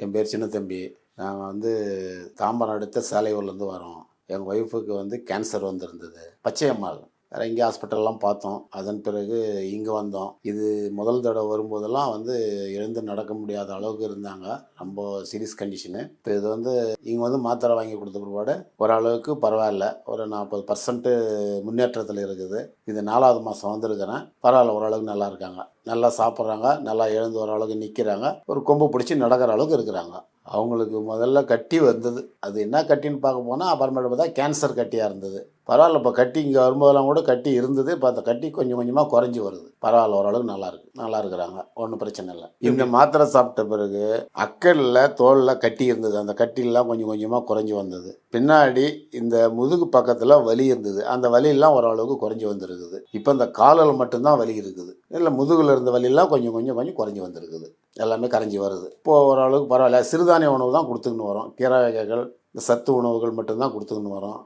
என் பேர் சின்ன தம்பி. நாங்கள் தாம்பரம் அடுத்த சாலையூர்லேருந்து வரோம். எங்கள் ஒய்ஃபுக்கு கேன்சர் வந்திருந்தது. பச்சையம்மாள் வேறு எங்கேயும் ஹாஸ்பிட்டல்லாம் பார்த்தோம். அதன் பிறகு இங்கே வந்தோம். இது முதல் தடவை வரும்போதெல்லாம் எழுந்து நடக்க முடியாத அளவுக்கு இருந்தாங்க. ரொம்ப சீரியஸ் கண்டிஷனு. இப்போ இது இங்கே மாத்திரை வாங்கி கொடுத்த பிற்பாடு ஓரளவுக்கு பரவாயில்ல. ஒரு 40% முன்னேற்றத்தில் இருக்குது. இது 4வது மாதம் வந்திருக்கிறேன். பரவாயில்ல, ஓரளவுக்கு நல்லா இருக்காங்க. நல்லா சாப்பிட்றாங்க, நல்லா எழுந்து ஓரளவுக்கு நிற்கிறாங்க. ஒரு கொம்பு பிடிச்சி நடக்கிற அளவுக்கு இருக்கிறாங்க. அவங்களுக்கு முதல்ல கட்டி வந்தது. அது என்ன கட்டின்னு பார்க்க போனால் அப்புறமேட்டு பார்த்தா கேன்சர் கட்டியாக இருந்தது. பரவாயில்ல, இப்போ கட்டி இங்கே வரும்போதெல்லாம் கூட கட்டி இருந்தது. இப்போ அந்த கட்டி கொஞ்சம் கொஞ்சமாக குறைஞ்சி வருது. பரவாயில்ல, ஓரளவுக்கு நல்லா இருக்கிறாங்க. ஒன்றும் பிரச்சனை இல்லை. இந்த மாத்திரை சாப்பிட்ட பிறகு அக்கல்ல தோலில் கட்டி இருந்தது. அந்த கட்டிலாம் கொஞ்சம் கொஞ்சமாக குறைஞ்சி வந்தது. பின்னாடி இந்த முதுகு பக்கத்தில் வலி இருந்தது. அந்த வலியெல்லாம் ஓரளவுக்கு குறைஞ்சி வந்துருக்குது. இப்போ இந்த காலில் மட்டும்தான் வலி இருக்குது. இல்லை, முதுகில் இருந்த வலியெல்லாம் கொஞ்சம் குறைஞ்சி வந்திருக்குது. எல்லாமே கரைஞ்சி வருது. இப்போது ஓரளவுக்கு பரவாயில்ல. சிறுதானிய உணவு தான் கொடுத்துக்கின்னு வரோம். கீரை வகைகள், இந்த சத்து உணவுகள் மட்டும்தான் கொடுத்துக்கின்னு வரோம்.